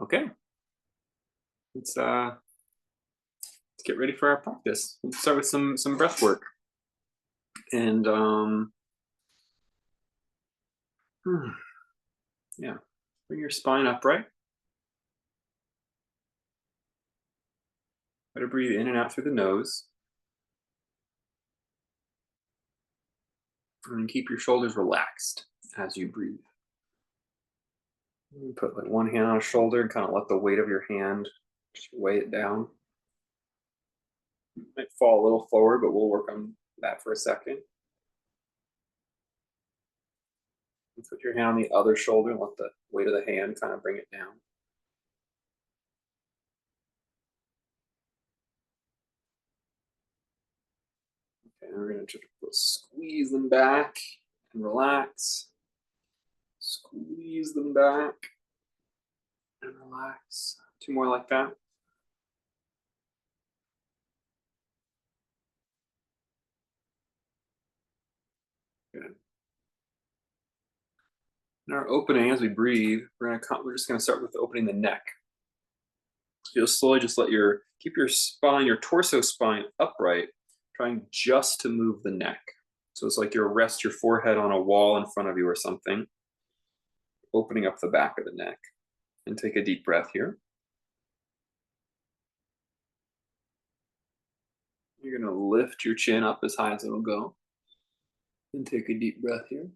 Okay, let's get ready for our practice. Let's start with some breath work. And hmm, yeah, bring your spine upright. Try to breathe in and out through the nose. And keep your shoulders relaxed as you breathe. You put like one hand on a shoulder and kind of let the weight of your hand just weigh it down. It might fall a little forward, but we'll work on that for a second. And put your hand on the other shoulder and let the weight of the hand kind of bring it down. Okay, we're going to just squeeze them back and relax. Squeeze them back and relax. Two more like that. Good. In our opening, as we breathe, we're just gonna start with opening the neck. So you'll slowly just keep your spine, your torso spine upright, trying just to move the neck. So it's like you rest your forehead on a wall in front of you or something, opening up the back of the neck. And take a deep breath here. You're gonna lift your chin up as high as it'll go. And take a deep breath here.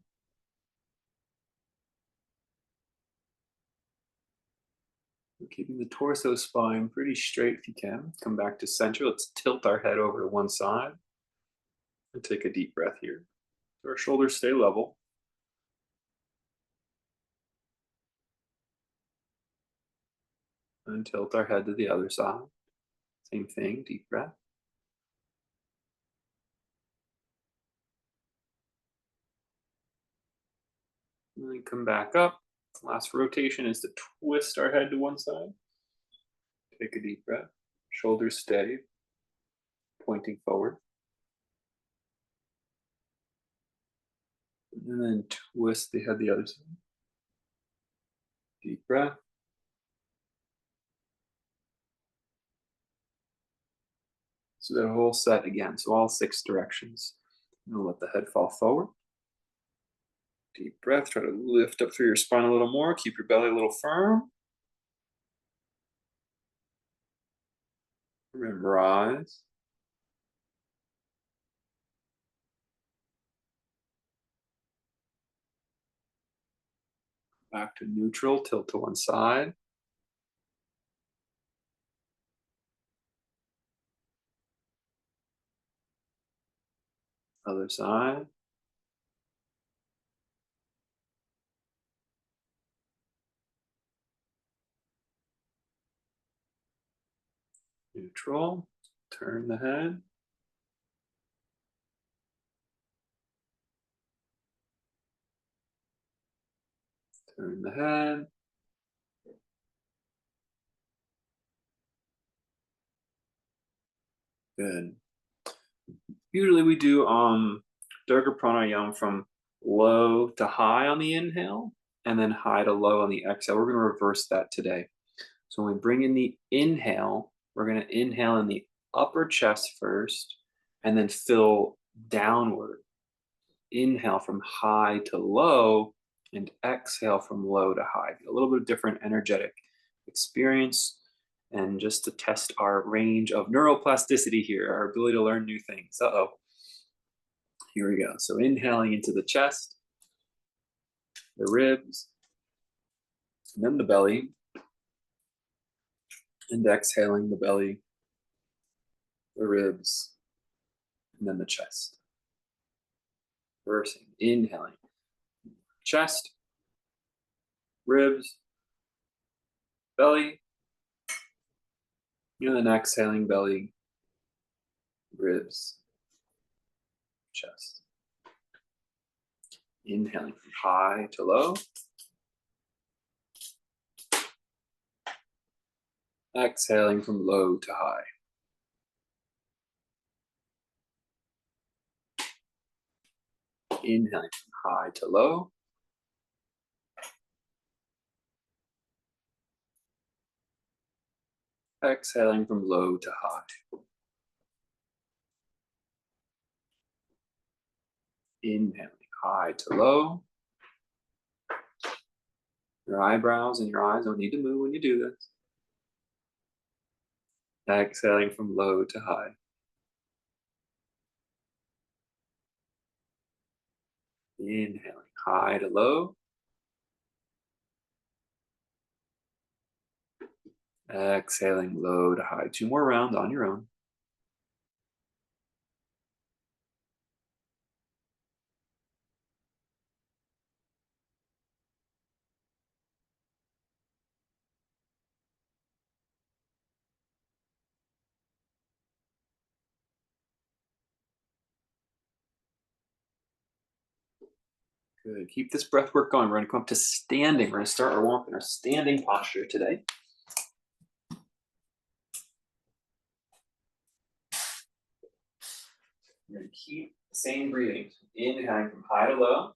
Keeping the torso spine pretty straight if you can. Come back to center. Let's tilt our head over to one side. And take a deep breath here. So our shoulders stay level. And tilt our head to the other side. Same thing, deep breath. And then come back up. Last rotation is to twist our head to one side. Take a deep breath. Shoulders steady, pointing forward. And then twist the head the other side. Deep breath. So that whole set again. So all 6 directions. And we'll let the head fall forward. Deep breath. Try to lift up through your spine a little more. Keep your belly a little firm. Remember, rise. Back to neutral. Tilt to one side. Other side. Neutral. Turn the head. Turn the head. Good. Usually we do Durga Pranayam from low to high on the inhale and then high to low on the exhale. We're going to reverse that today. So when we bring in the inhale, we're going to inhale in the upper chest first and then fill downward. Inhale from high to low and exhale from low to high. A little bit of different energetic experience. And just to test our range of neuroplasticity here, our ability to learn new things. Here we go. So inhaling into the chest, the ribs, and then the belly. And exhaling the belly, the ribs, and then the chest. Reversing, inhaling, chest, ribs, belly, and then exhaling belly, ribs, chest. Inhaling from high to low. Exhaling from low to high. Inhaling from high to low. Exhaling from low to high. Inhaling high to low. Your eyebrows and your eyes don't need to move when you do this. Exhaling from low to high. Inhaling high to low. Exhaling low to high. 2 more rounds on your own. Good. Keep this breath work going. We're going to come up to standing. We're going to start our walk in our standing posture today. We're going to keep the same breathing. Inhaling from high to low.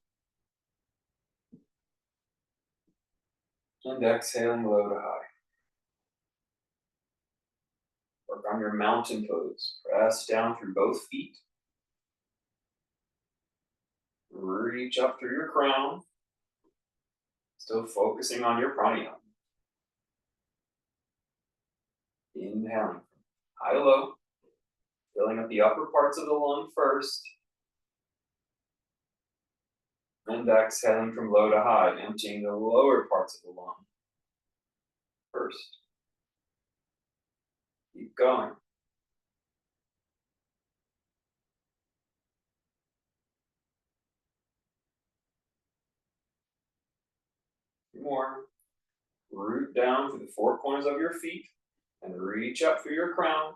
And exhaling low to high. Work on your mountain pose. Press down through both feet. Reach up through your crown. Still focusing on your pranayama. Inhaling from high to low. Filling up the upper parts of the lung first. And exhaling from low to high, emptying the lower parts of the lung first. Keep going. More. Root down through the 4 corners of your feet and reach up through your crown.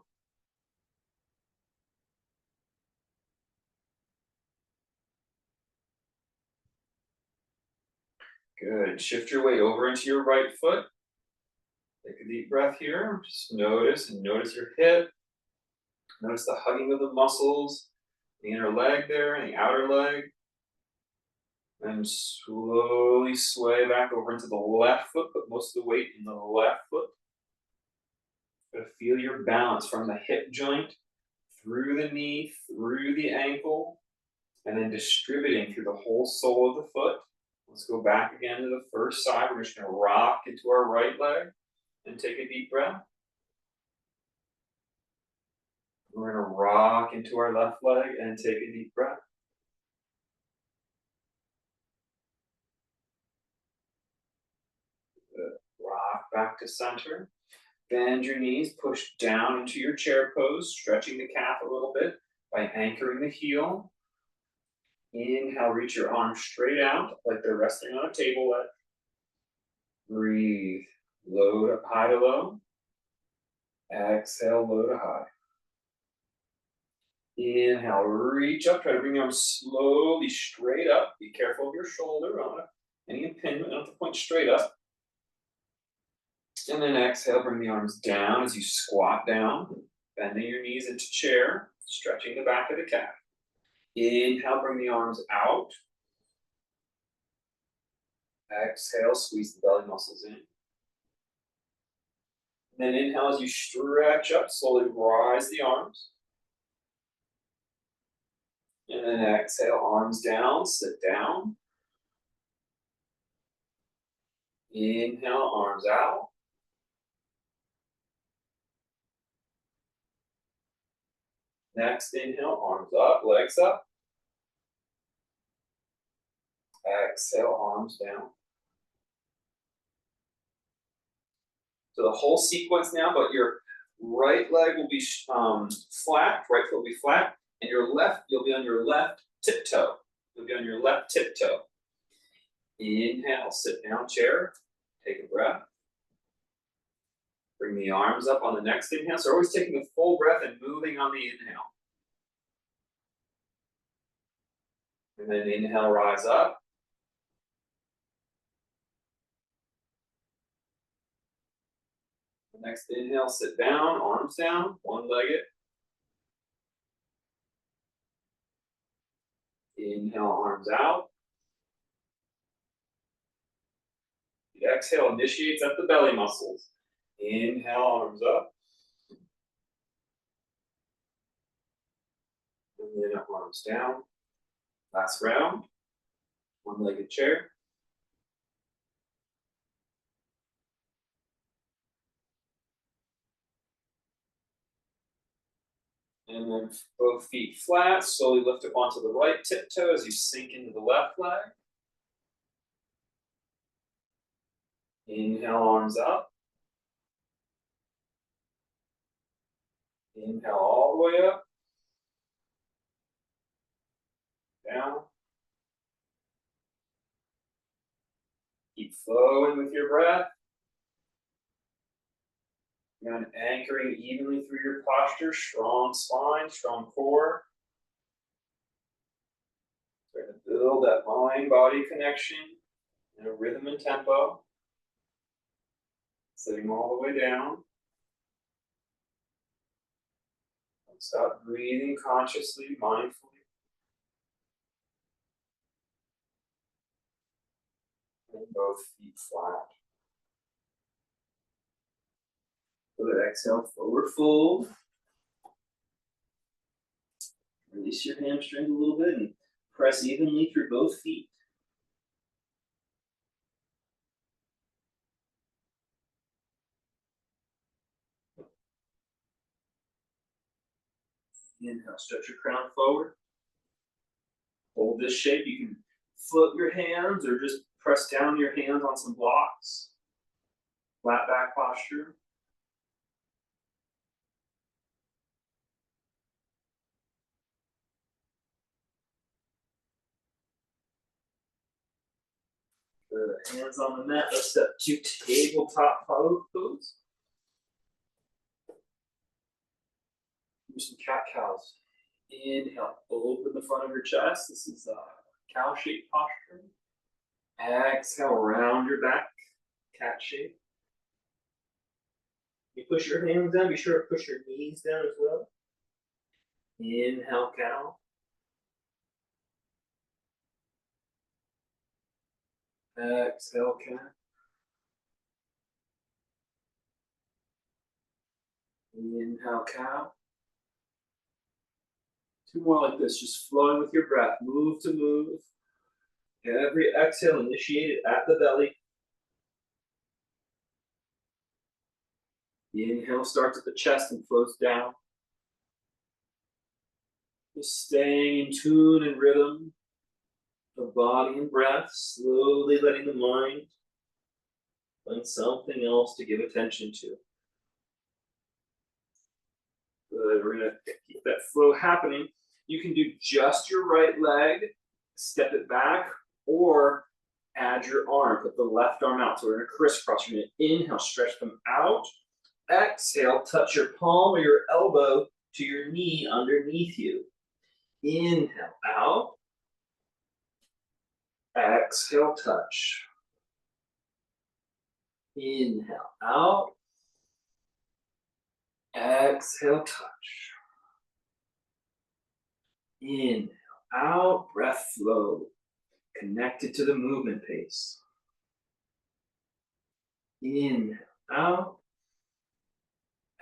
Good. Shift your weight over into your right foot. Take a deep breath here. Just notice your hip. Notice the hugging of the muscles, the inner leg there and the outer leg. And slowly sway back over into the left foot. Put most of the weight in the left foot. Feel your balance from the hip joint, through the knee, through the ankle, and then distributing through the whole sole of the foot. Let's go back again to the first side. We're just going to rock into our right leg and take a deep breath. We're going to rock into our left leg and take a deep breath. Good. Rock back to center. Bend your knees, push down into your chair pose, stretching the calf a little bit by anchoring the heel. Inhale, reach your arms straight out like they're resting on a table leg. Breathe, low to high to low. Exhale, low to high. Inhale, reach up, try to bring the arms slowly straight up. Be careful of your shoulder, any impingement, not to point straight up. And then exhale, bring the arms down as you squat down, bending your knees into chair, stretching the back of the calf. Inhale, bring the arms out. Exhale, squeeze the belly muscles in. And then inhale as you stretch up, slowly rise the arms. And then exhale, arms down, sit down. Inhale, arms out. Next inhale, arms up, legs up. Exhale, arms down. So the whole sequence now, but your right leg will be flat, right foot will be flat, and your left, you'll be on your left tiptoe. You'll be on your left tiptoe. Inhale, sit down, chair, take a breath. Bring the arms up on the next inhale. So always taking a full breath and moving on the inhale. And then inhale, rise up. The next inhale, sit down, arms down, one-legged. Inhale, arms out. The exhale initiates at the belly muscles. Inhale, arms up. And then arms down. Last round. One-legged chair. And then both feet flat, slowly lift up onto the right tiptoe as you sink into the left leg. Inhale, arms up. Inhale all the way up. Down. Keep flowing with your breath. And anchoring evenly through your posture, strong spine, strong core. Try to build that mind-body connection in a rhythm and tempo. Sitting all the way down. Stop breathing consciously, mindfully. And both feet flat. Good, exhale, forward fold. Release your hamstrings a little bit and press evenly through both feet. Inhale, stretch your crown forward. Hold this shape. You can float your hands or just press down your hands on some blocks. Flat back posture. Good. Hands on the mat. Let's step to tabletop pose. Do some cat-cows. Inhale, open the front of your chest. This is a cow-shaped posture. Exhale, round your back, cat shape. You push your hands down, be sure to push your knees down as well. Inhale, cow. Exhale, cat. Inhale, cow. Two more like this, just flowing with your breath, move to move. Every exhale, initiate it at the belly. The inhale starts at the chest and flows down. Just staying in tune and rhythm of body and breath, slowly letting the mind find something else to give attention to. Good, we're gonna keep that flow happening. You can do just your right leg, step it back, or add your arm, put the left arm out. So we're gonna crisscross. You're gonna inhale, stretch them out. Exhale, touch your palm or your elbow to your knee underneath you. Inhale out. Exhale, touch. Inhale out. Exhale, touch. Inhale out, breath flow. Connected to the movement pace. Inhale out.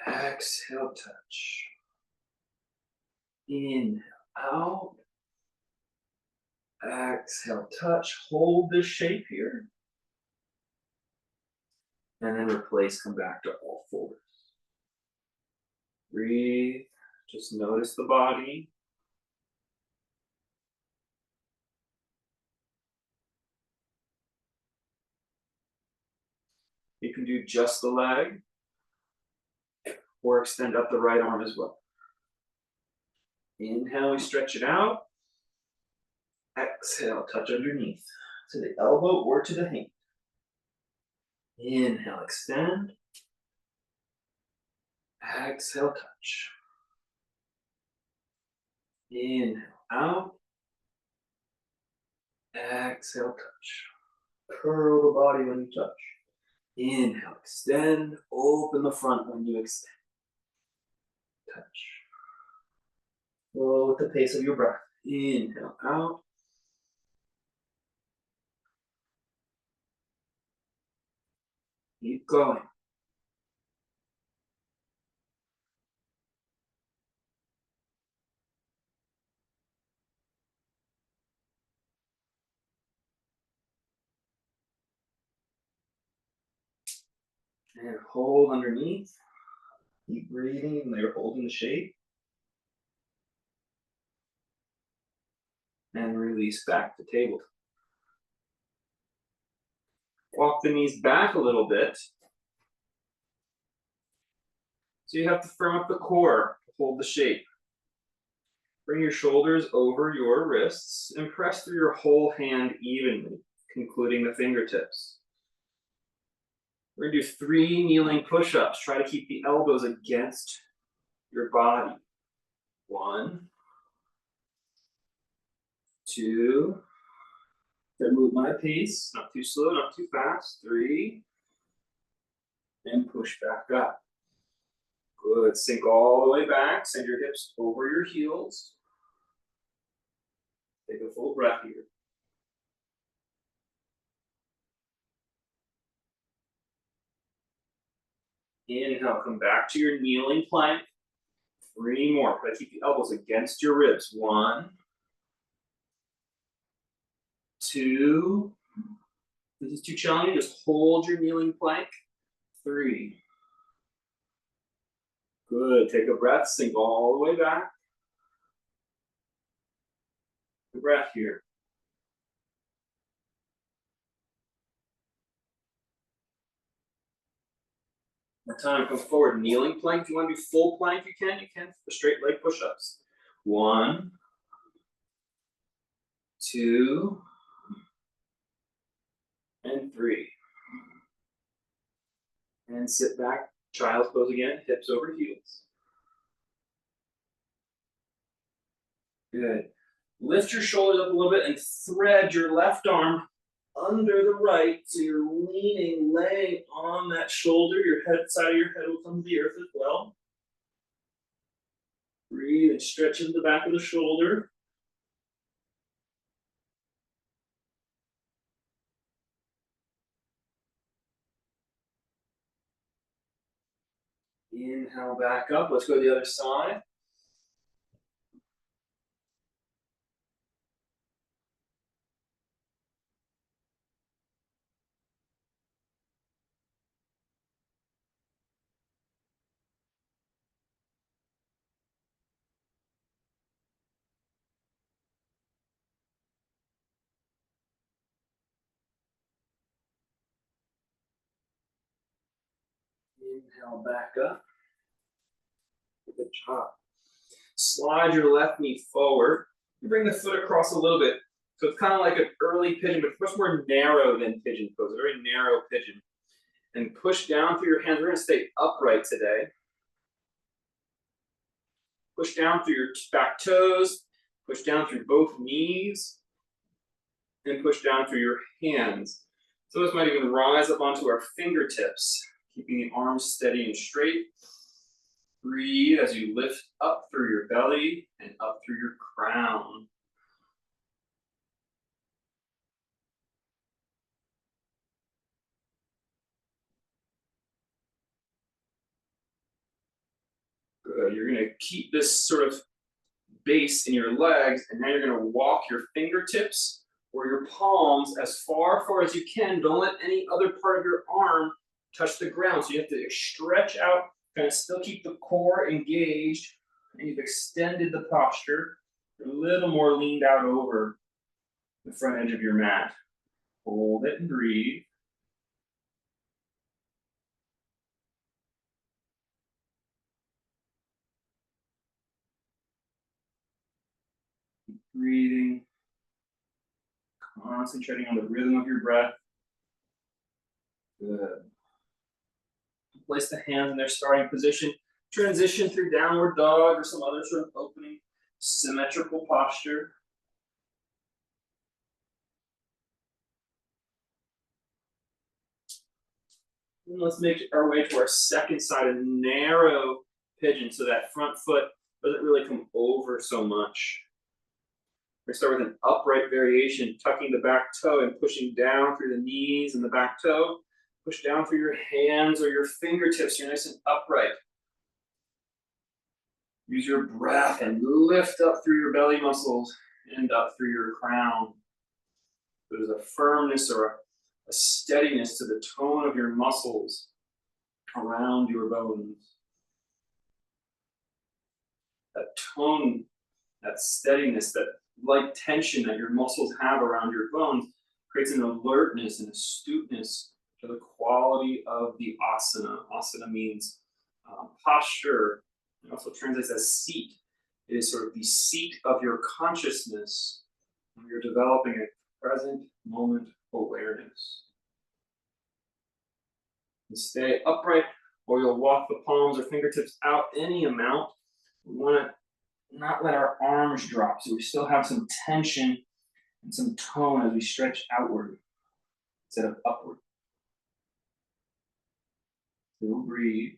Exhale, touch. Inhale out. Exhale, touch. Hold this shape here. And then replace, come back to all fours. Breathe. Just notice the body. You can do just the leg or extend up the right arm as well. Inhale, we stretch it out. Exhale, touch underneath to the elbow or to the hand. Inhale, extend. Exhale, touch. Inhale, out. Exhale, touch. Curl the body when you touch. Inhale, extend. Open the front when you extend. Touch. Flow with the pace of your breath. Inhale, out. Keep going. And hold underneath. Keep breathing and you're holding the shape. And release back to table. Walk the knees back a little bit. So you have to firm up the core to hold the shape. Bring your shoulders over your wrists and press through your whole hand evenly, concluding the fingertips. We're going to do 3 kneeling push-ups. Try to keep the elbows against your body. 1, 2, then move my pace, not too slow, not too fast. 3, and push back up. Good, sink all the way back, send your hips over your heels. Take a full breath here. Inhale, come back to your kneeling plank. 3 more. Try to keep the elbows against your ribs. 1, 2. This is too challenging. Just hold your kneeling plank. 3. Good. Take a breath. Sink all the way back. Good breath here. More time. Come forward. Kneeling plank. If you want to do full plank, you can. You can. The straight leg push-ups. 1, 2, and 3. And sit back. Child's pose again. Hips over heels. Good. Lift your shoulders up a little bit and thread your left arm under the right, so you're leaning, laying on that shoulder. Your head, side of your head will come to the earth as well. Breathe and stretch into the back of the shoulder. Inhale back up. Let's go to the other side. Inhale back up. Good job. Slide your left knee forward. You bring the foot across a little bit. So it's kind of like an early pigeon, but much more narrow than pigeon pose, a very narrow pigeon. And push down through your hands. We're going to stay upright today. Push down through your back toes. Push down through both knees. And push down through your hands. Some of us might even rise up onto our fingertips, keeping the arms steady and straight. Breathe as you lift up through your belly and up through your crown. Good. You're going to keep this sort of base in your legs, and now you're going to walk your fingertips or your palms as far as you can. Don't let any other part of your arm touch the ground. So you have to stretch out, kind of still keep the core engaged, and you've extended the posture. You're a little more leaned out over the front edge of your mat. Hold it and breathe. Keep breathing. Concentrating on the rhythm of your breath. Good. Place the hands in their starting position. Transition through downward dog or some other sort of opening, symmetrical posture. And let's make our way to our second side, a narrow pigeon, so that front foot doesn't really come over so much. We start with an upright variation, tucking the back toe and pushing down through the knees and the back toe. Push down through your hands or your fingertips. You're nice and upright. Use your breath and lift up through your belly muscles and up through your crown. There's a firmness or a steadiness to the tone of your muscles. around your bones. That tone, that steadiness, that light tension that your muscles have around your bones creates an alertness and astuteness to the quality of the asana. Asana means posture. It also translates as seat. It is sort of the seat of your consciousness when you're developing a present moment awareness. And stay upright, or you'll walk the palms or fingertips out any amount. We want to not let our arms drop, so we still have some tension and some tone as we stretch outward instead of upward. Still breathe.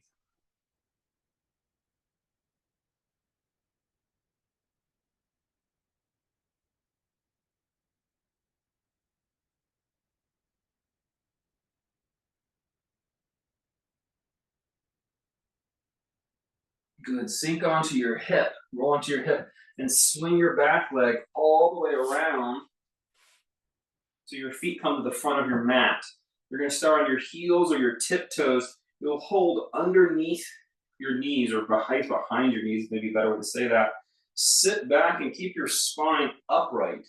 Good. Sink onto your hip. Roll onto your hip and swing your back leg all the way around so your feet come to the front of your mat. You're going to start on your heels or your tiptoes. You'll hold underneath your knees or behind your knees, maybe a better way to say that. Sit back and keep your spine upright.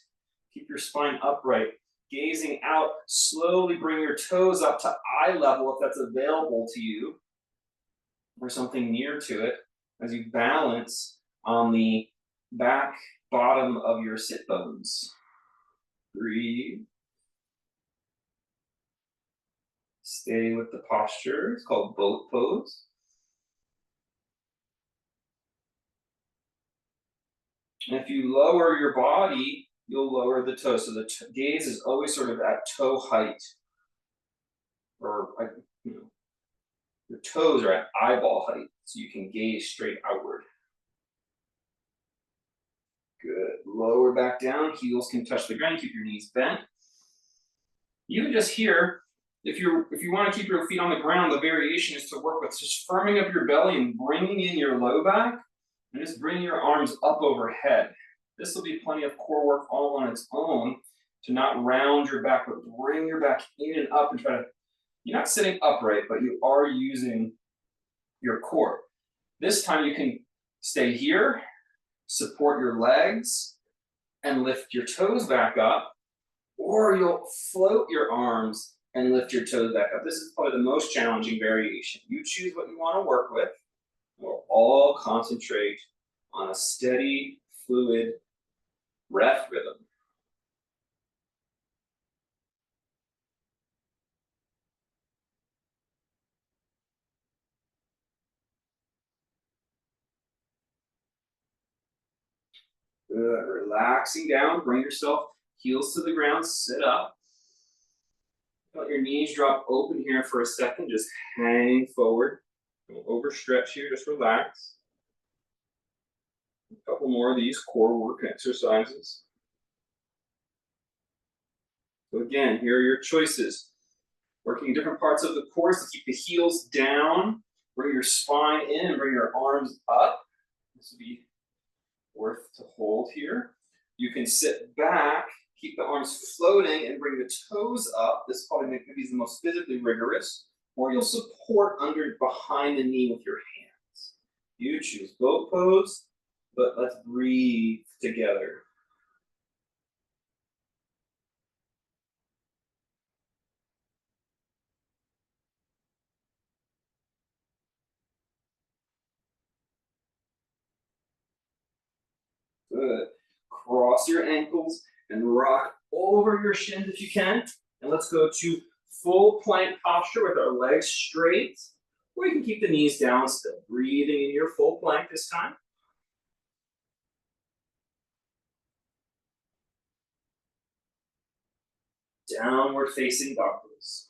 Keep your spine upright. Gazing out, slowly bring your toes up to eye level if that's available to you, or something near to it, as you balance on the back bottom of your sit bones. Breathe. Stay with the posture. It's called boat pose. And if you lower your body, you'll lower the toes. So the gaze is always sort of at toe height, or your toes are at eyeball height, so you can gaze straight outward. Good. Lower back down. Heels can touch the ground. Keep your knees bent. You just here, if you want to keep your feet on the ground, the variation is to work with just firming up your belly and bringing in your low back, and just bring your arms up overhead. This will be plenty of core work all on its own to not round your back, but bring your back in and up and try to, you're not sitting upright, but you are using your core. This time you can stay here, support your legs, and lift your toes back up, or you'll float your arms and lift your toes back up. This is probably the most challenging variation. You choose what you want to work with. We'll all concentrate on a steady, fluid breath rhythm. Good. Relaxing down, bring yourself heels to the ground, sit up. Let your knees drop open here for a second, just hang forward. Don't overstretch here, just relax. A couple more of these core work exercises. So again, here are your choices. Working different parts of the core to keep the heels down, bring your spine in and bring your arms up. This will be worth to hold here. You can sit back, keep the arms floating and bring the toes up. This probably maybe is the most physically rigorous. Or you'll support behind the knee with your hands. You choose boat pose, but let's breathe together. Good. Cross your ankles and rock over your shins if you can. And let's go to full plank posture with our legs straight. Or you can keep the knees down still. Breathing in your full plank this time. Downward facing dog pose.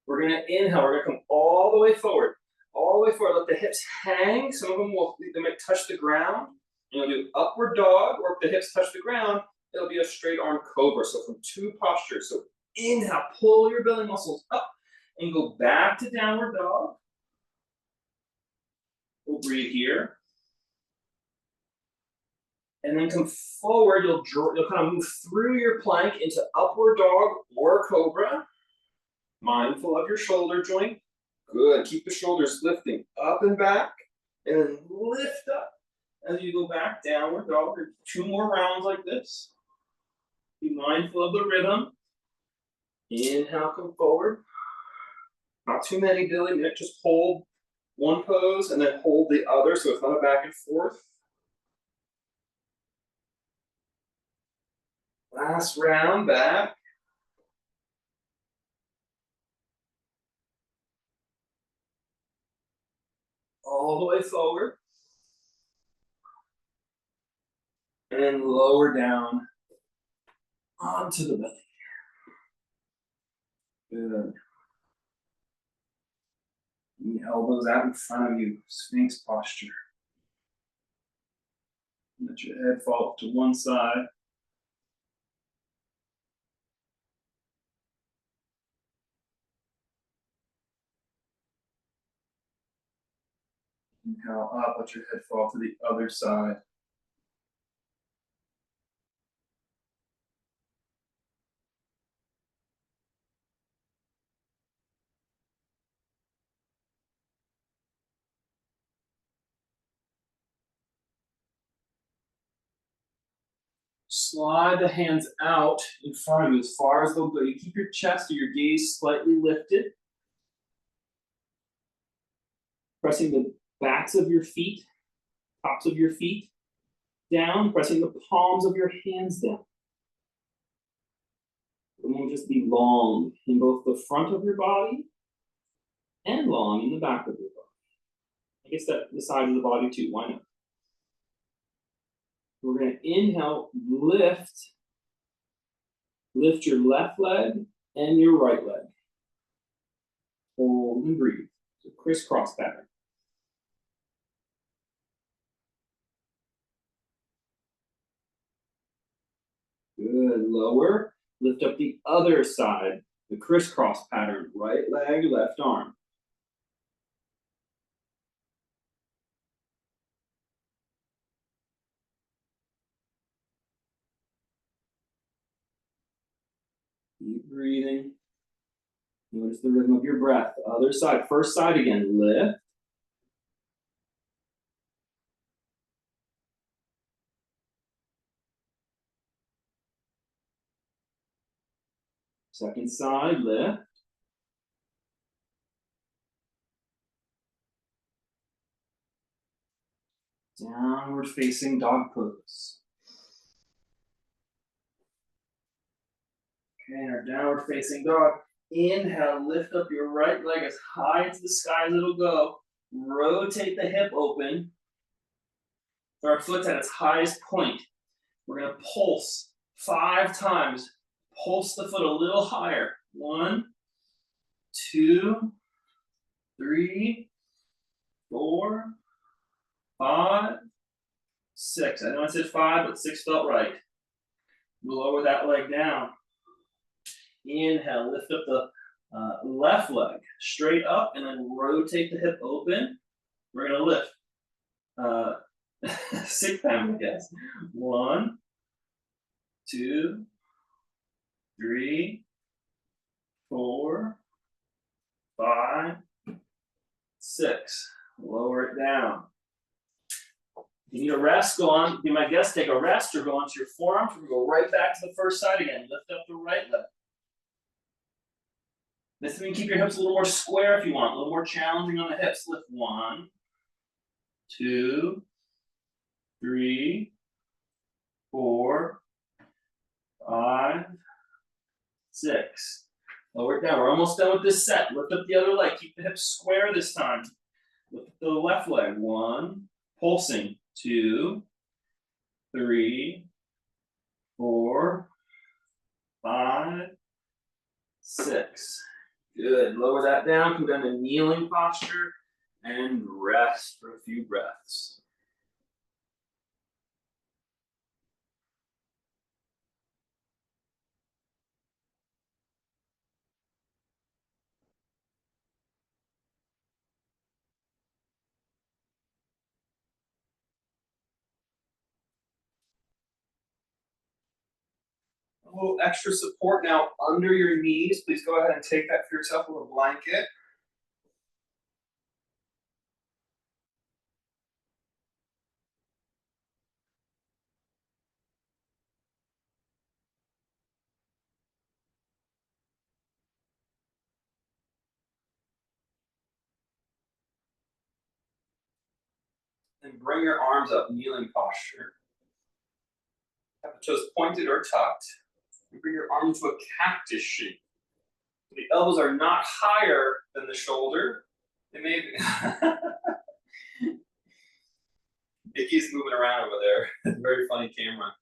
We're going to inhale. We're going to come all the way forward. All the way forward. Let the hips hang. Some of them they might touch the ground. And you'll do upward dog, or if the hips touch the ground, it'll be a straight arm cobra. So from two postures. So inhale, pull your belly muscles up and go back to downward dog. We'll breathe here. And then come forward, you'll kind of move through your plank into upward dog or cobra. Mindful of your shoulder joint. Good. Keep the shoulders lifting up and back, and then lift up as you go back, downward dog. 2 more rounds like this. Be mindful of the rhythm. Inhale, come forward. Not too many, Billy. Just hold one pose and then hold the other, so it's not a back and forth. Last round, back. All the way forward. And then lower down onto the belly. Good. And the elbows out in front of you, Sphinx posture. Let your head fall to one side. Inhale up, let your head fall to the other side. Slide the hands out in front of you as far as they'll go. You keep your chest or your gaze slightly lifted. Pressing the backs of your feet, tops of your feet down, pressing the palms of your hands down. It won't just be long in both the front of your body and long in the back of your body. I guess that the side of the body too, why not? We're gonna inhale, lift your left leg and your right leg. Hold and breathe. So crisscross pattern. Good, lower. Lift up the other side, the crisscross pattern. Right leg, left arm. Keep breathing. Notice the rhythm of your breath. Other side, first side again, lift. Second side, lift. Downward facing dog pose. Okay, in our downward facing dog, inhale, lift up your right leg as high into the sky as it'll go. Rotate the hip open. Our foot's at its highest point. We're gonna pulse 5 times. Pulse the foot a little higher. 1, 2, 3, 4, 5, 6. I know I said 5, but 6 felt right. Lower that leg down. Inhale, lift up the left leg straight up and then rotate the hip open. We're gonna lift 6 times, I guess. 1, 2, 3, 4, 5, 6. Lower it down. If you need a rest, go on. Be my guest, take a rest or go onto your forearms. We're gonna go right back to the first side again. Lift up the right leg. This means keep your hips a little more square if you want, a little more challenging on the hips. Lift 1, 2, 3, 4, 5, 6. Lower it down. We're almost done with this set. Lift up the other leg. Keep the hips square this time. Lift up the left leg. 1, pulsing. 2, 3, 4, 5, 6. Good. Lower that down. Come down to kneeling posture and rest for a few breaths. little extra support now under your knees. Please go ahead and take that for yourself with a blanket. And bring your arms up, kneeling posture. Have the toes pointed or tucked. And bring your arms to a cactus shape. The elbows are not higher than the shoulder. They may be. Mickey's moving around over there. Very funny camera.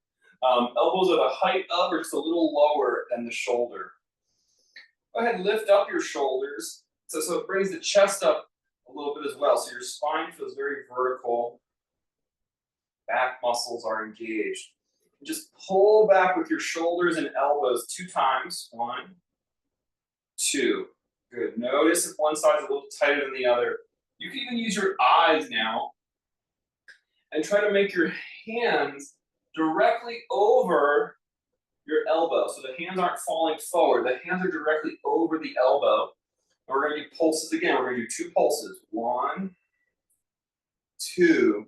Elbows are the height of or just a little lower than the shoulder. Go ahead and lift up your shoulders. So it brings the chest up a little bit as well. So your spine feels very vertical. Back muscles are engaged. Just pull back with your shoulders and elbows 2 times. 1, 2. Good. Notice if one side's a little tighter than the other. You can even use your eyes now and try to make your hands directly over your elbow. So the hands aren't falling forward. The hands are directly over the elbow. And we're going to do pulses again. We're going to do 2 pulses. 1, 2.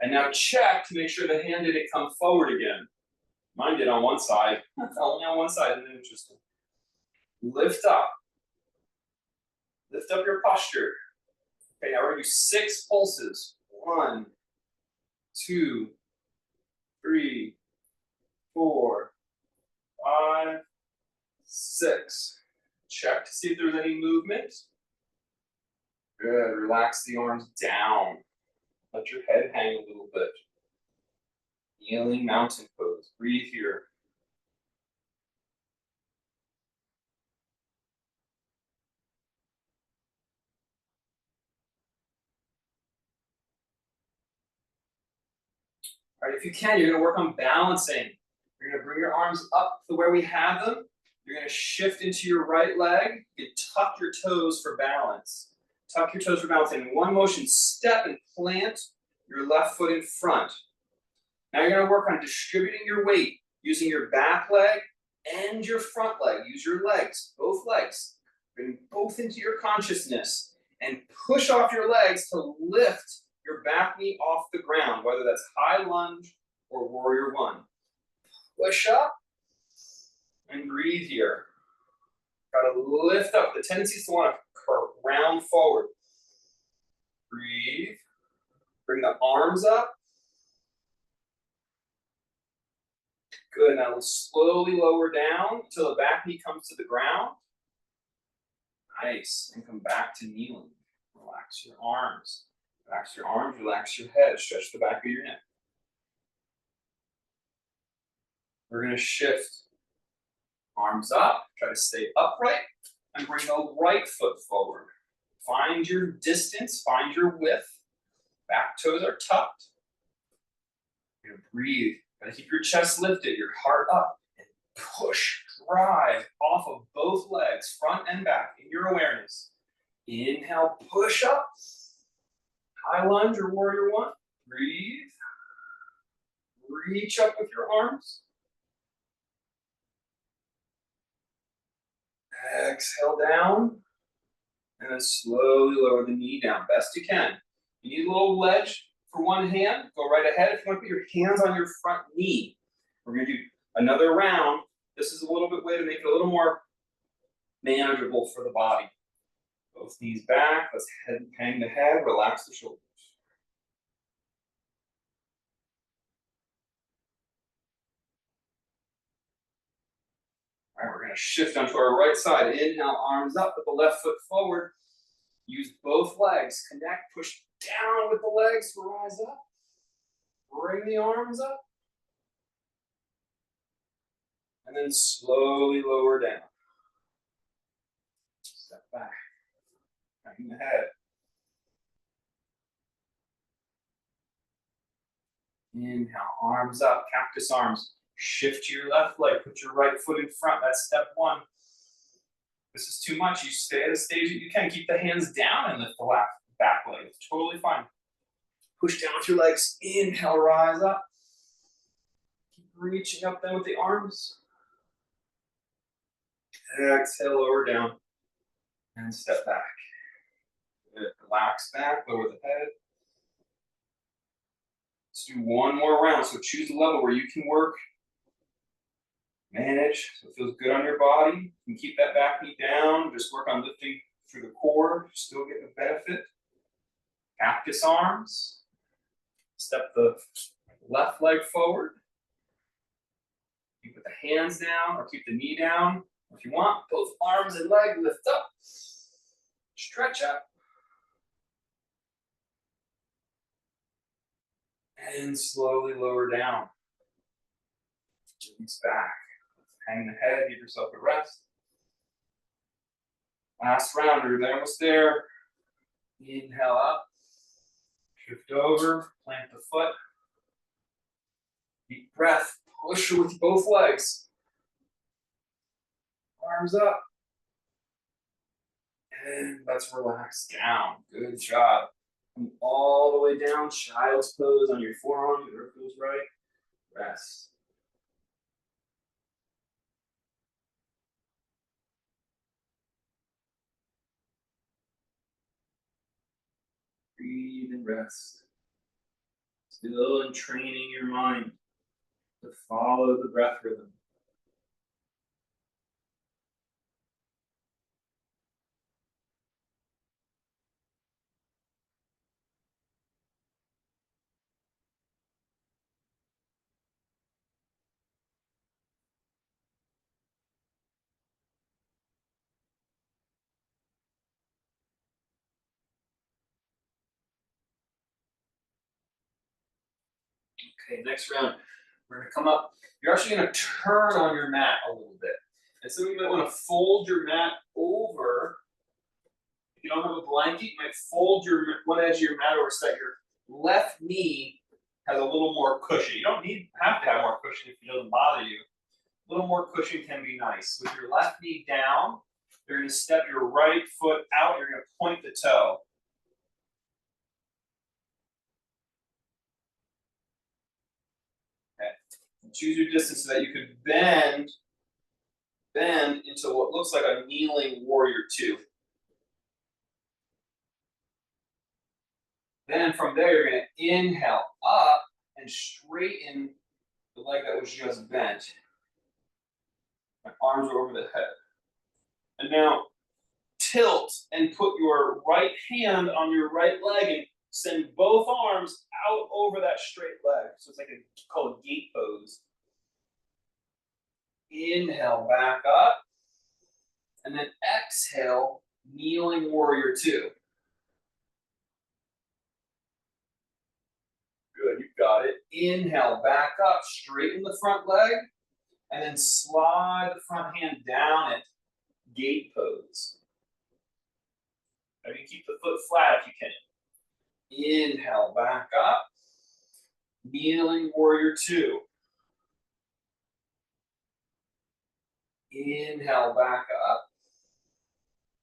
And now check to make sure the hand didn't come forward again. Mine did on one side. Only on one side. Isn't it interesting? Lift up. Lift up your posture. Okay, now we're going to do 6 pulses. 1, 2, 3, 4, 5, 6. Check to see if there's any movement. Good. Relax the arms down. Let your head hang a little bit. Kneeling mountain pose. Breathe here. All right, if you can, you're going to work on balancing. You're going to bring your arms up to where we have them. You're going to shift into your right leg. You tuck your toes for balance. Tuck your toes for balance. And in one motion, step and plant your left foot in front. Now you're going to work on distributing your weight using your back leg and your front leg. Use your legs, both legs. Bring both into your consciousness and push off your legs to lift your back knee off the ground, whether that's high lunge or warrior 1. Push up and breathe here. Got to lift up. The tendency is to want to round forward. Breathe. Bring the arms up. Good. Now slowly lower down until the back knee comes to the ground. Nice. And come back to kneeling. Relax your arms. Relax your arms, relax your head, stretch the back of your neck. We're going to shift. Arms up, try to stay upright, and bring the right foot forward. Find your distance, find your width. Back toes are tucked. You're going to breathe. Got to keep your chest lifted, your heart up, and push, drive off of both legs, front and back, in your awareness. Inhale, push up. High lunge or warrior 1. Breathe. Reach up with your arms. Exhale down. And then slowly lower the knee down, best you can. You need a little ledge for one hand. Go right ahead. If you want to put your hands on your front knee, we're going to do another round. This is a little bit way to make it a little more manageable for the body. Both knees back. Let's hang the head. Relax the shoulders. All right, we're going to shift onto our right side. Inhale, arms up, put the left foot forward. Use both legs. Connect, push down with the legs to rise up. Bring the arms up. And then slowly lower down. Step back. Hang the head. Inhale, arms up, cactus arms. Shift to your left leg, put your right foot in front. That's step 1. This is too much. You stay at a stage that you can. Keep the hands down and lift the back leg. It's totally fine. Push down with your legs. Inhale, rise up. Keep reaching up then with the arms. Exhale, lower down, and step back. Good. Relax back, lower the head. Let's do one more round. So choose a level where you can work, manage, so it feels good on your body. You can keep that back knee down, just work on lifting through the core, still get the benefit. Cactus arms. Step the left leg forward. You put the hands down or keep the knee down. If you want, both arms and leg lift up. Stretch up. And slowly lower down. Release back. Hang the head, give yourself a rest. Last round, you're almost there. Inhale up. Shift over, plant the foot. Deep breath, push with both legs. Arms up. And let's relax down. Good job. Come all the way down, child's pose on your forearm, whatever feels right. Rest. Breathe and rest. Still in training your mind to follow the breath rhythm. Okay, next round, we're gonna come up. You're actually gonna turn on your mat a little bit. And so you might wanna fold your mat over. If you don't have a blanket, you might fold your one edge of your mat over so that your left knee has a little more cushion. You don't have to have more cushion if it doesn't bother you. A little more cushion can be nice. With your left knee down, you're gonna step your right foot out, you're gonna point the toe. Okay. And choose your distance so that you could bend into what looks like a kneeling warrior two. Then from there, you're going to inhale up and straighten the leg that was just bent. My arms are over the head. And now tilt and put your right hand on your right leg and send both arms out over that straight leg. So it's like called a gate pose. Inhale back up. And then exhale, kneeling warrior two. Good, you've got it. Inhale, back up, straighten the front leg, and then slide the front hand down at gate pose. Maybe keep the foot flat if you can. Inhale, back up. Kneeling warrior two. Inhale, back up.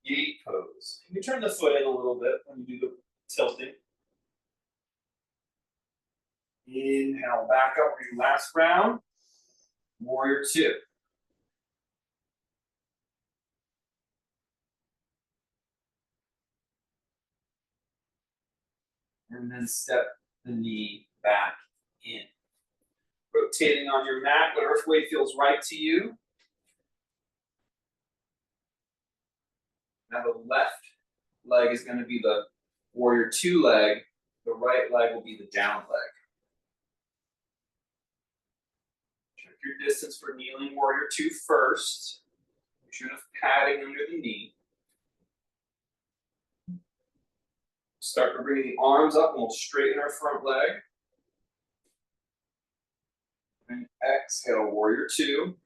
Gate pose. You can turn the foot in a little bit when you do the tilting. Inhale, back up for your last round. Warrior two. And then step the knee back in. Rotating on your mat, whatever way feels right to you. Now the left leg is going to be the warrior two leg. The right leg will be the down leg. Check your distance for kneeling warrior two first. Make sure enough padding under the knee. Start to bring the arms up and we'll straighten our front leg. And exhale, warrior two.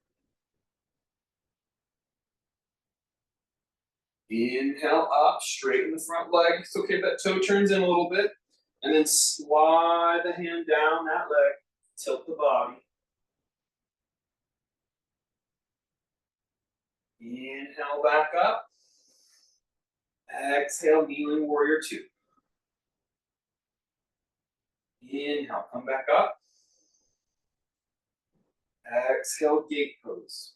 Inhale up, straighten the front leg. It's okay if that toe turns in a little bit. And then slide the hand down that leg. Tilt the body. Inhale back up. Exhale, kneeling warrior two. Inhale, come back up. Exhale, gate pose.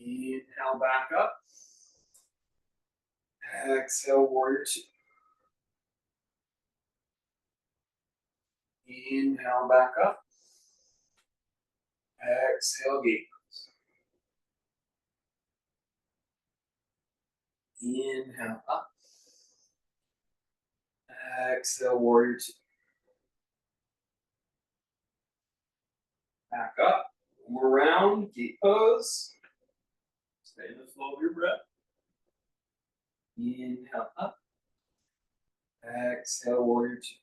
Inhale back up. Exhale, warrior two. Inhale back up. Exhale, gate pose. Inhale up. Exhale, warrior two. Back up. One more round, gate pose. Stay in the flow of your breath. Inhale up. Exhale, warrior two.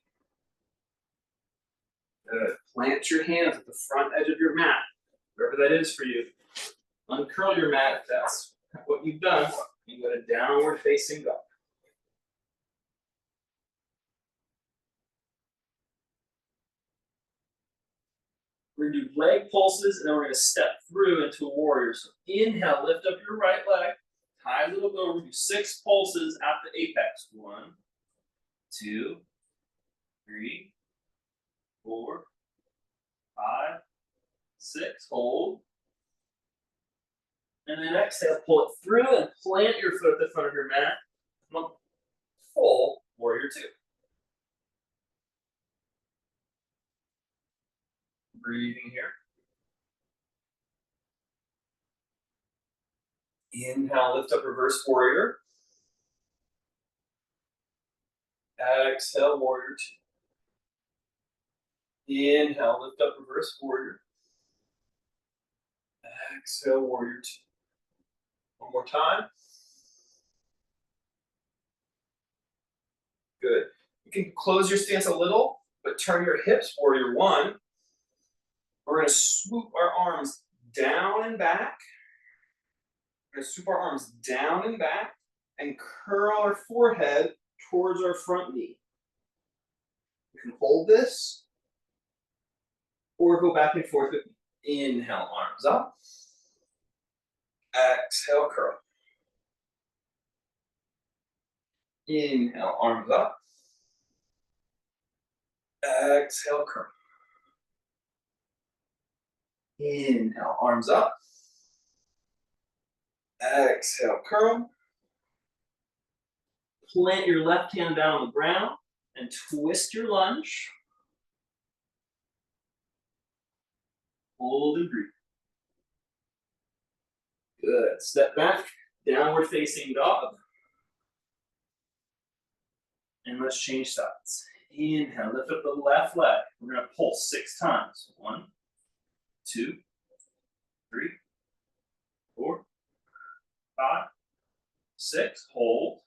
Good. Plant your hands at the front edge of your mat, wherever that is for you. Uncurl your mat if that's what you've done. You go to downward facing dog. We're going to do leg pulses, and then we're going to step through into a warrior. So inhale, lift up your right leg, tie a little bit over. Do 6 pulses at the apex. 1, 2, 3, 4, 5, 6. Hold. And then exhale, pull it through and plant your foot at the front of your mat. Full warrior two. Breathing here. Inhale, lift up reverse warrior. Exhale, warrior two. Inhale, lift up reverse warrior. Exhale, warrior two. One more time. Good. You can close your stance a little, but turn your hips, warrior one. We're going to swoop our arms down and back. We're going to swoop our arms down and back and curl our forehead towards our front knee. You can hold this or go back and forth with me. Inhale, arms up. Exhale, curl. Inhale, arms up. Exhale, curl. Inhale, arms up. Exhale, curl. Plant your left hand down on the ground and twist your lunge. Hold and breathe. Good. Step back, downward facing dog. And let's change sides. Inhale, lift up the left leg. We're going to pulse 6 times. 1, 2, 3, 4, 5, 6. Hold.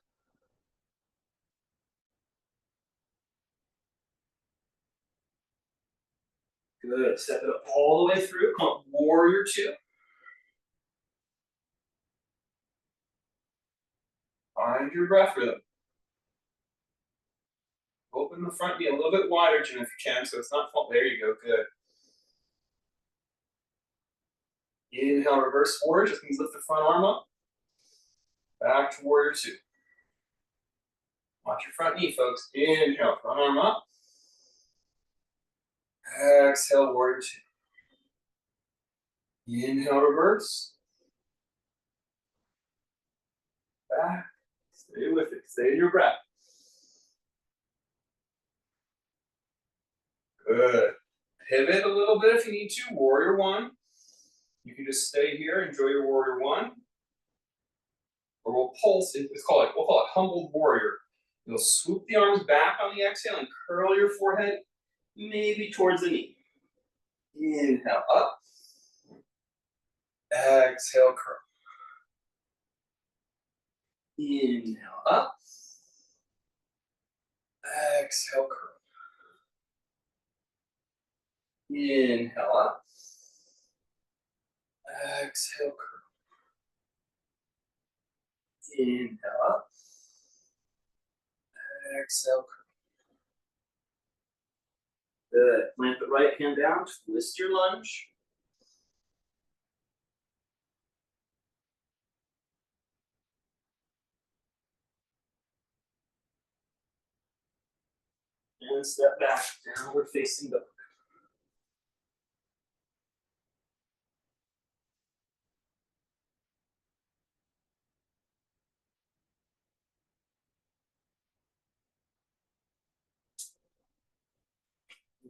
Good. Step it up all the way through. Come up, warrior two. Find your breath rhythm. Open the front knee a little bit wider, Jim, if you can, so it's not full. There you go. Good. Inhale, reverse warrior. Just means lift the front arm up. Back to warrior two. Watch your front knee, folks. Inhale, front arm up. Exhale, warrior two. Inhale, reverse. Back. Stay with it. Stay in your breath. Good. Pivot a little bit if you need to. Warrior one. You can just stay here, enjoy your warrior one. Or we'll pulse. We'll call it humbled warrior. You'll swoop the arms back on the exhale and curl your forehead, maybe towards the knee. Inhale up. Exhale, curl. Inhale up. Exhale, curl. Inhale up. Exhale, curl. Inhale up. Exhale, curl. Good. Plant the right hand down, twist your lunge. And step back, downward facing dog.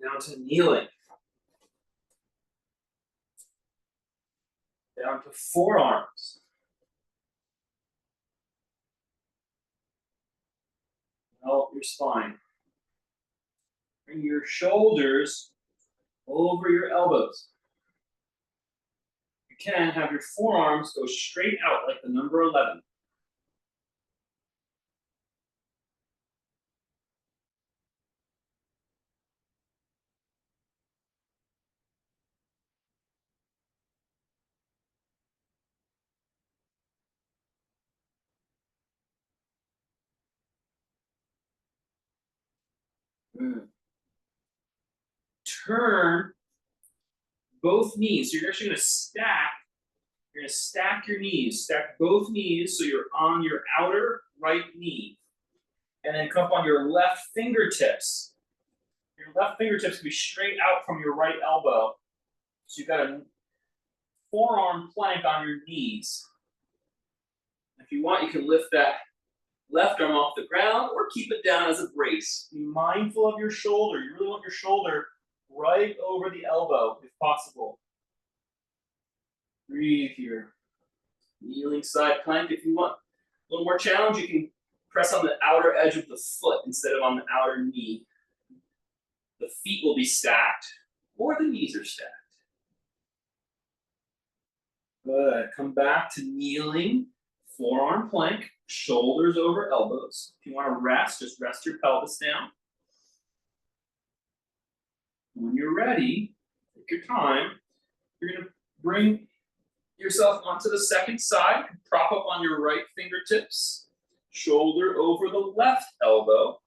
Down to kneeling. Down to forearms. Help your spine. Bring your shoulders over your elbows. You can have your forearms go straight out like the number 11. Good. Turn both knees. So you're actually going to stack. You're going to stack your knees. Stack both knees so you're on your outer right knee. And then come up on your left fingertips. Your left fingertips can be straight out from your right elbow. So you've got a forearm plank on your knees. If you want, you can lift that left arm off the ground or keep it down as a brace. Be mindful of your shoulder. You really want your shoulder right over the elbow if possible. Breathe here. Kneeling side plank. If you want a little more challenge, you can press on the outer edge of the foot instead of on the outer knee. The feet will be stacked or the knees are stacked. Good. Come back to kneeling, forearm plank, shoulders over elbows. If you want to rest, just rest your pelvis down. When you're ready, take your time. You're going to bring yourself onto the second side. Prop up on your right fingertips. Shoulder over the left elbow.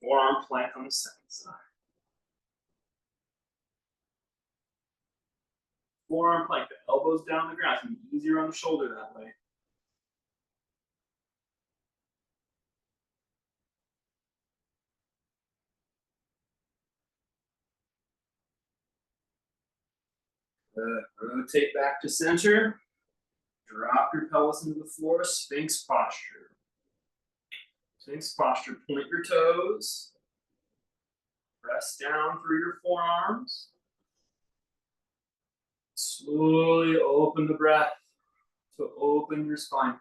Forearm plank on the second side. Forearm plank, the elbows down the ground. It's going to be easier on the shoulder that way. Rotate back to center. Drop your pelvis into the floor, Sphinx posture. Sphinx posture, point your toes. Press down through your forearms. Slowly open the breath to open your spine.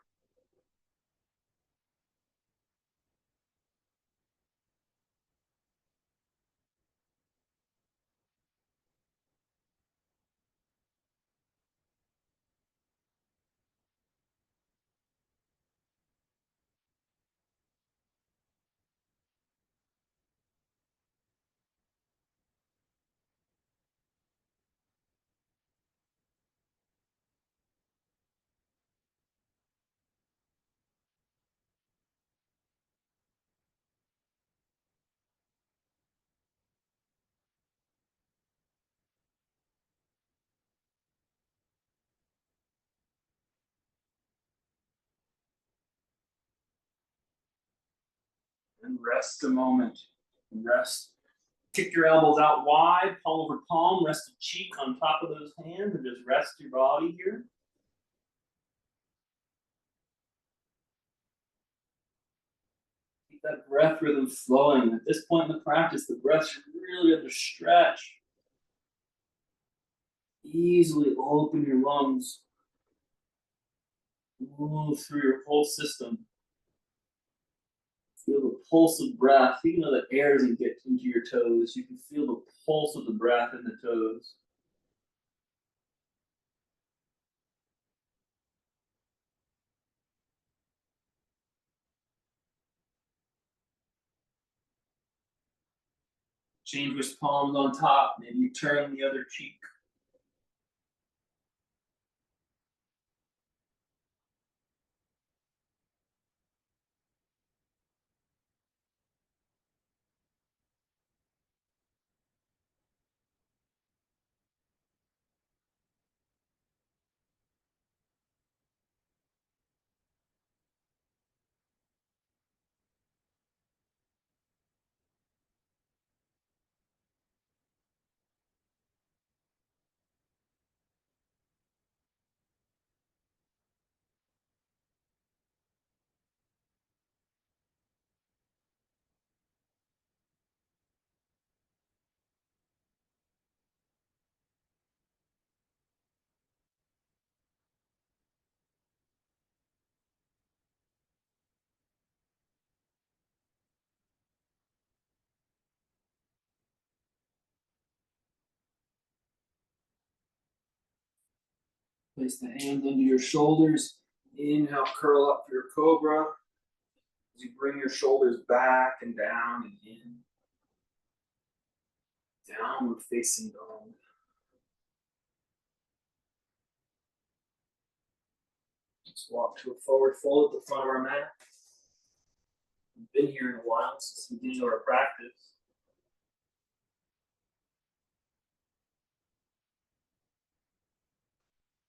And rest a moment. Rest. Kick your elbows out wide, palm over palm. Rest a cheek on top of those hands and just rest your body here. Keep that breath rhythm flowing. At this point in the practice, the breath's really under stretch. Easily open your lungs. Move through your whole system. Feel the pulse of breath. Even though the air doesn't get into your toes, you can feel the pulse of the breath in the toes. Change which palm's on top. Maybe you turn the other cheek. Place the hands under your shoulders. Inhale, curl up for your cobra. As you bring your shoulders back and down and in. Downward facing dog. Let's walk to a forward fold at the front of our mat. We've been here in a while since the beginning of our practice.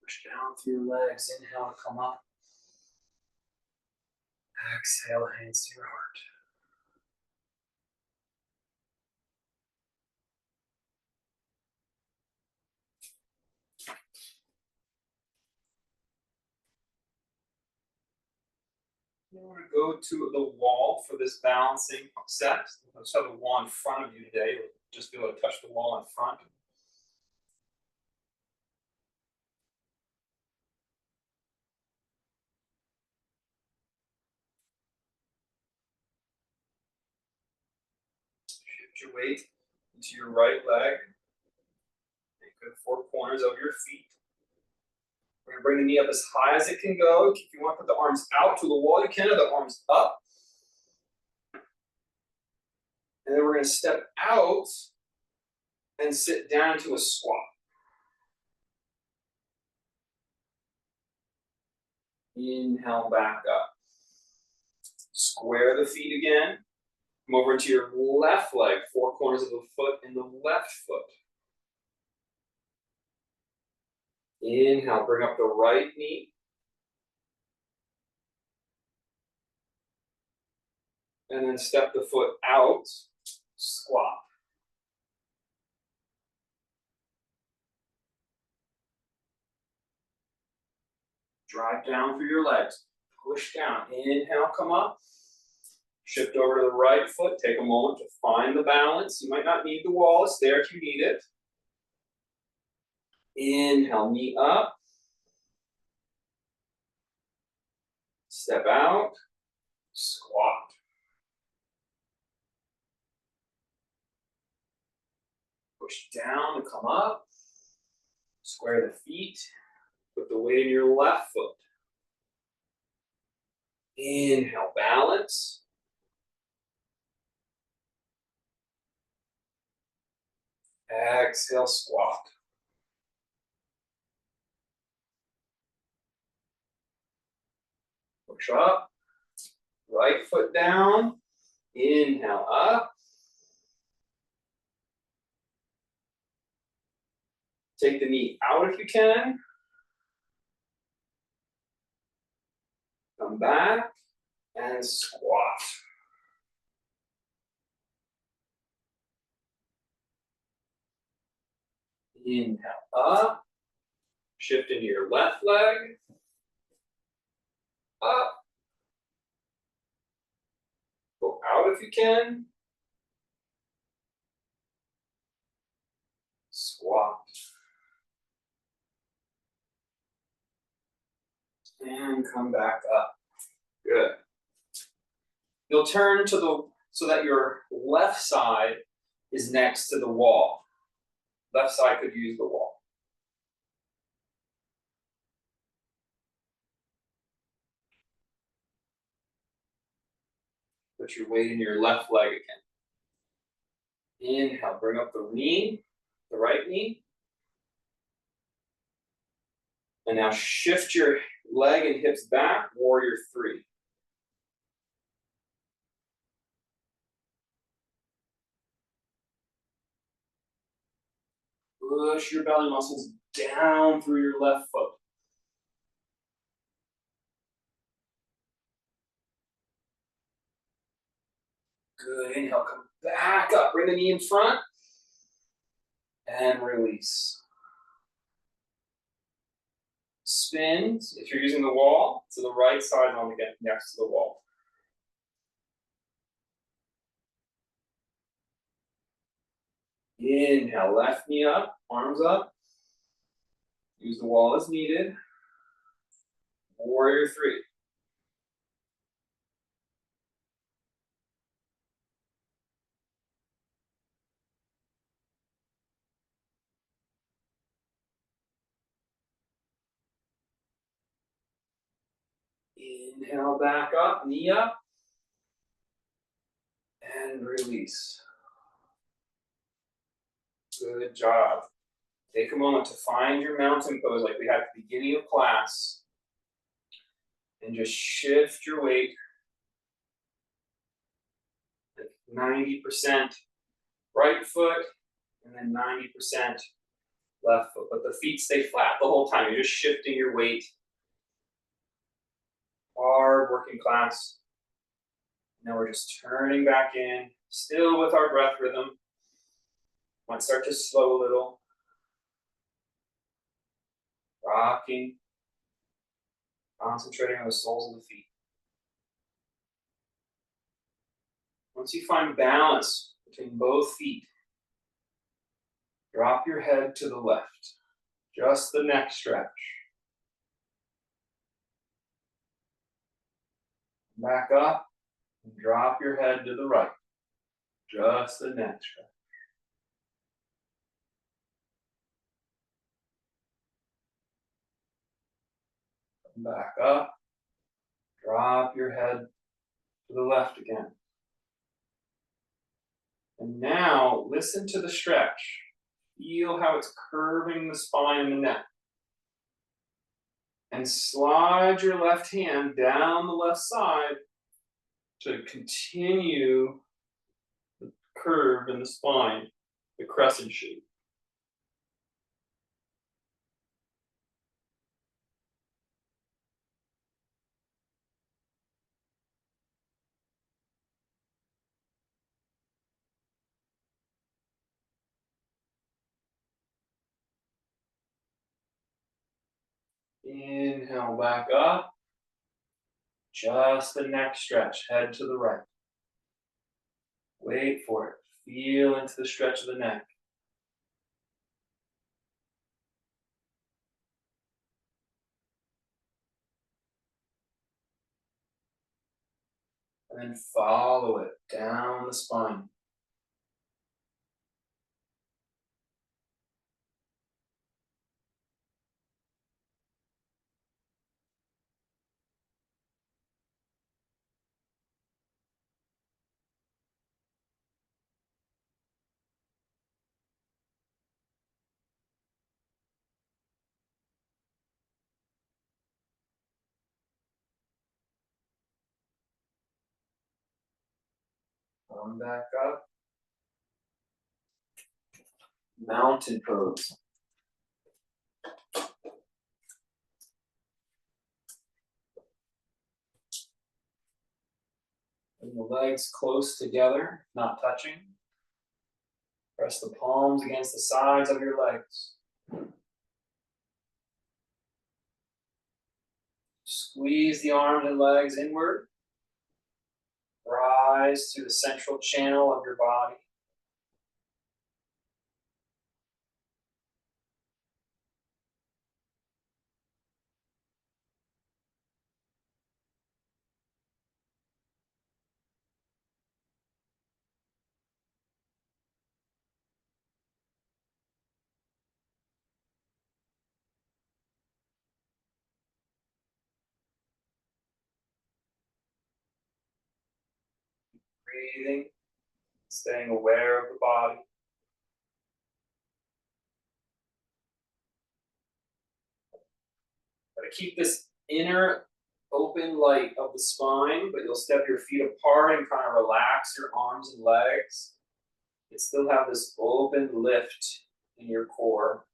Push down through your legs. Inhale to come up. Exhale, hands to your heart. We're going to go to the wall for this balancing set. Let's have the wall in front of you today. You'll just be able to touch the wall in front. Shift your weight into your right leg. Make the four corners of your feet. We're going to bring the knee up as high as it can go. If you want to put the arms out to the wall, you can, or the arms up. And then we're going to step out and sit down to a squat. Inhale back up. Square the feet again. Come over into your left leg, four corners of the foot in the left foot. Inhale, bring up the right knee. And then step the foot out, squat. Drive down through your legs. Push down. Inhale, come up. Shift over to the right foot. Take a moment to find the balance. You might not need the wall. It's there if you need it. Inhale, knee up. Step out. Squat. Push down to come up. Square the feet. Put the weight in your left foot. Inhale, balance. Exhale, squat. Push up. Right foot down. Inhale up. Take the knee out if you can. Come back and squat. Inhale up. Shift into your left leg. Up. Go out if you can. Squat. And come back up. Good. You'll turn to the so that your left side is next to the wall. Left side could use the wall. Put your weight in your left leg again. Inhale, bring up the knee, the right knee. And now shift your leg and hips back, warrior three. Push your belly muscles down through your left foot. Good, inhale, come back up, bring the knee in front. And release. Spin, if you're using the wall, to the right side on the next to the wall. Inhale, left knee up, arms up. Use the wall as needed. Warrior three. Inhale back up, knee up, and release. Good job. Take a moment to find your mountain pose like we had at the beginning of class. And just shift your weight 90% right foot and then 90% left foot. But the feet stay flat the whole time. You're just shifting your weight. Hard working class. Now we're just turning back in, still with our breath rhythm. Might start to slow a little. Rocking. Concentrating on the soles of the feet. Once you find balance between both feet, drop your head to the left. Just the neck stretch. Back up and drop your head to the right. Just the neck stretch. Back up. Drop your head to the left again. And now listen to the stretch. Feel how it's curving the spine and the neck. And slide your left hand down the left side to continue the curve in the spine, the crescent shape. Inhale back up. Just the neck stretch, head to the right. Wait for it. Feel into the stretch of the neck. And then follow it down the spine. Come back up. Mountain pose. Bring the legs close together, not touching. Press the palms against the sides of your legs. Squeeze the arms and legs inward. Rise to the central channel of your body. Breathing, staying aware of the body. Try to keep this inner open light of the spine, but you'll step your feet apart and kind of relax your arms and legs. You still have this open lift in your core.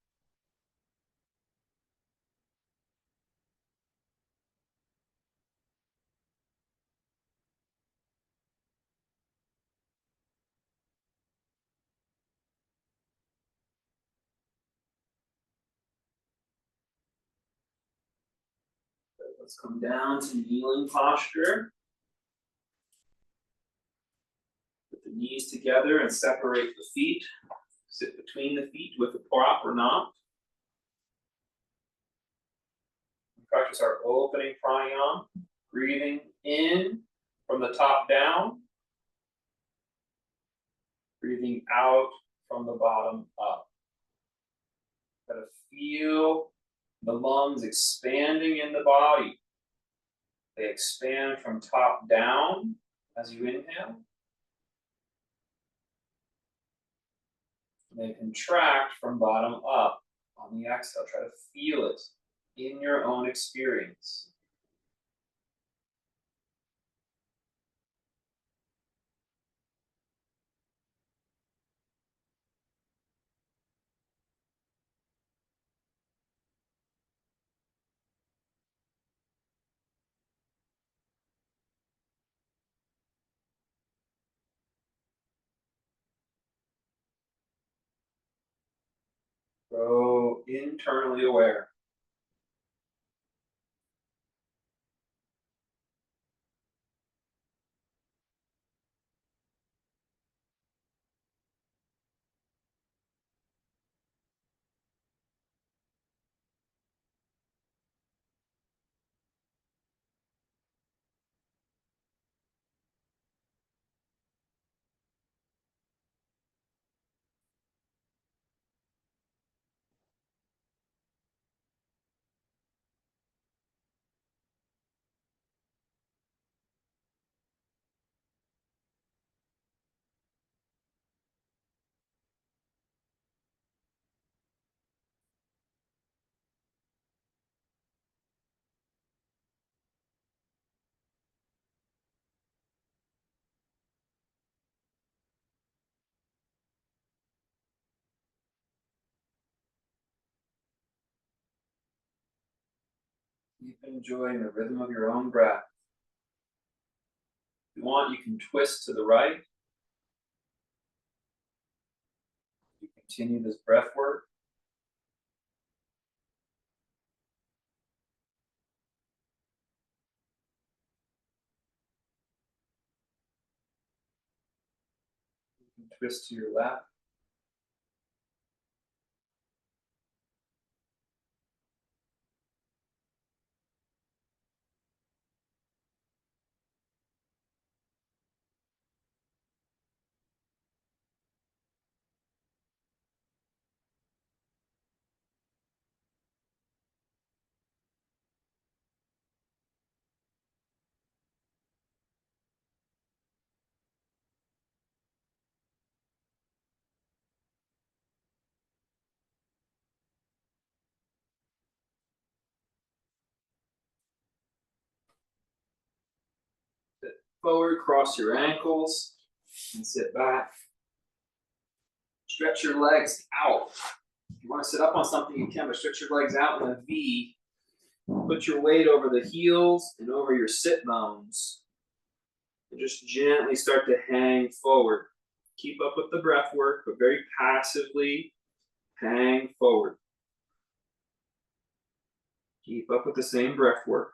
Let's come down to kneeling posture. Put the knees together and separate the feet. Sit between the feet with a prop or not. Practice our opening pranayama. Breathing in from the top down. Breathing out from the bottom up. Gotta feel the lungs expanding in the body They expand from top down as you inhale. They contract from bottom up on the exhale. Try to feel it in your own experience. Grow internally aware. Keep enjoying the rhythm of your own breath. If you want, you can twist to the right. You continue this breath work. You can twist to your left. Sit forward, cross your ankles, and sit back. Stretch your legs out. If you want to sit up on something, you can, but stretch your legs out in a V. Put your weight over the heels and over your sit bones. And just gently start to hang forward. Keep up with the breath work, but very passively hang forward. Keep up with the same breath work.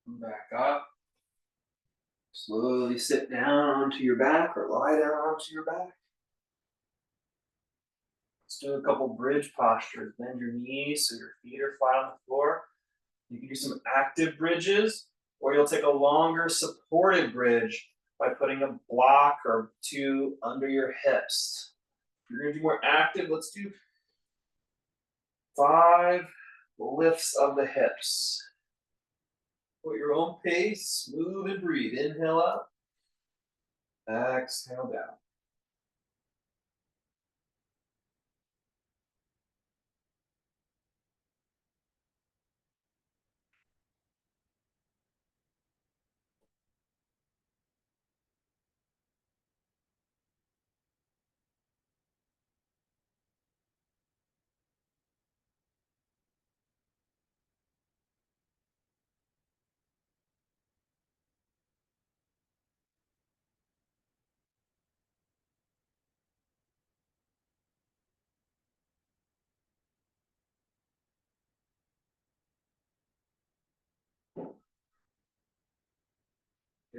Come back up. Slowly sit down onto your back or lie down onto your back. Let's do a couple bridge postures. Bend your knees so your feet are flat on the floor. You can do some active bridges, or you'll take a longer supported bridge by putting a block or two under your hips. If you're going to do more active, let's do 5 lifts of the hips. At your own pace, move and breathe. Inhale up, exhale down.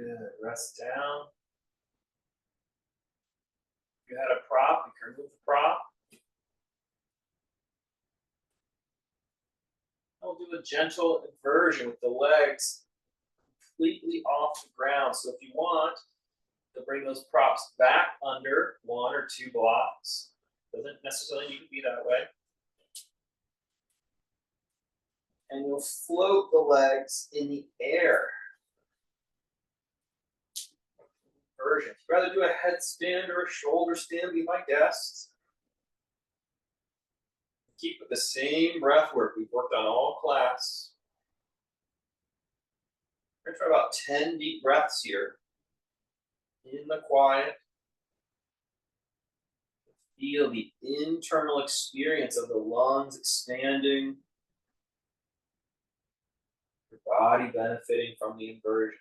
Good. Rest down. If you had a prop, you can remove the prop. I'll do a gentle inversion with the legs completely off the ground. So if you want to bring those props back under one or two blocks, doesn't necessarily need to be that way. And you'll float the legs in the air. Version. If you'd rather do a headstand or a shoulder stand, be my guest. Keep with the same breath work we've worked on all class. We're going to try about 10 deep breaths here. In the quiet. Feel the internal experience of the lungs expanding. Your body benefiting from the inversion.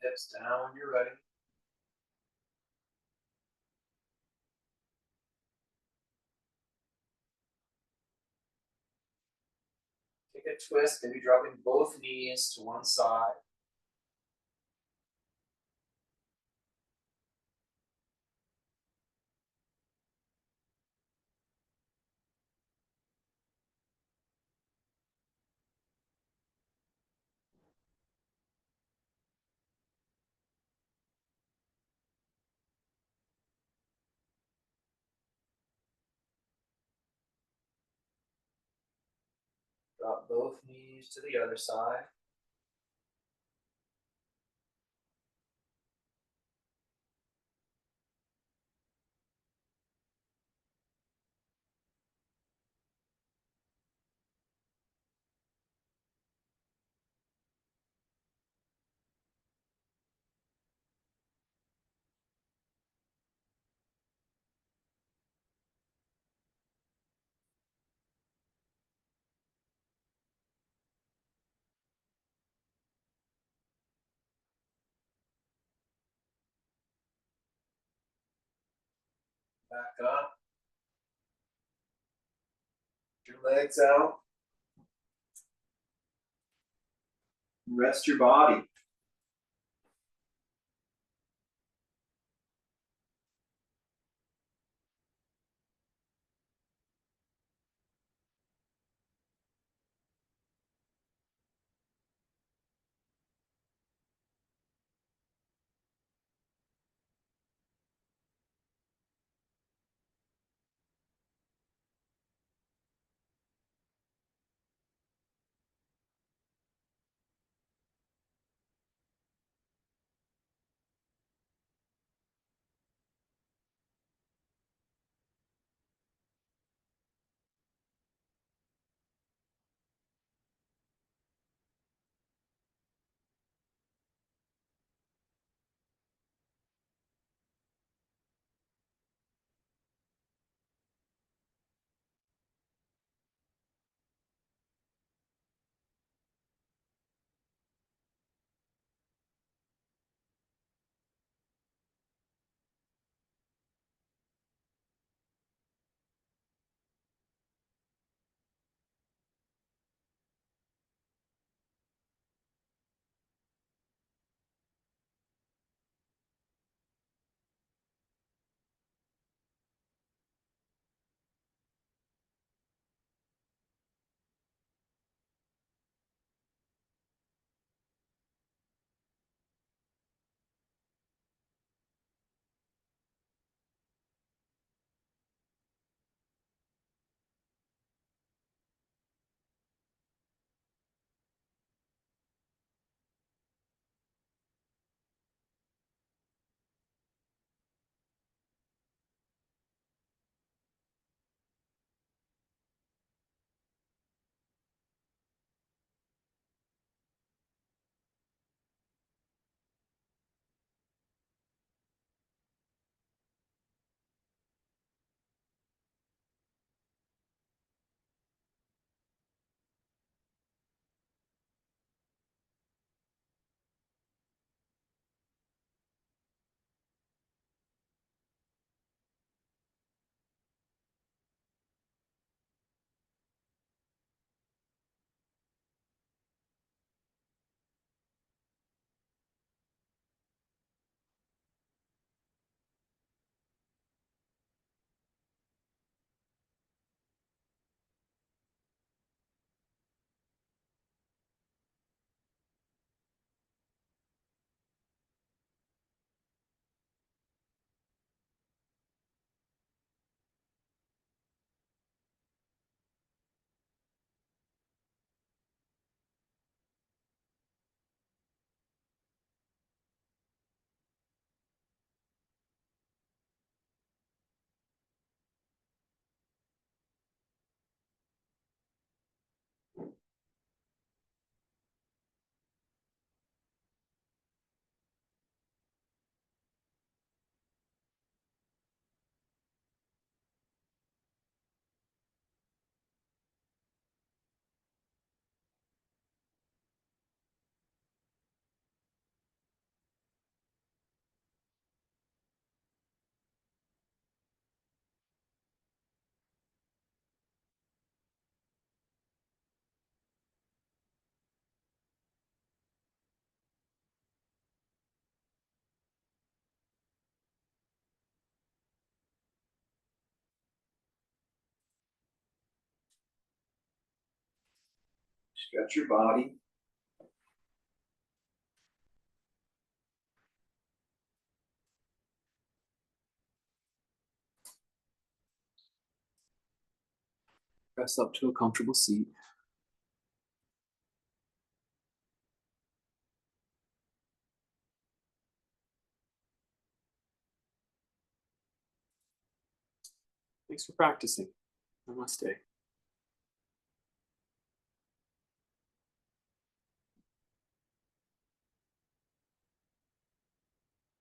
Hips down when you're ready. Take a twist, maybe dropping both knees to one side. Drop both knees to the other side. Back up. Your legs out. Rest your body. Stretch your body. Press up to a comfortable seat. Thanks for practicing. Namaste.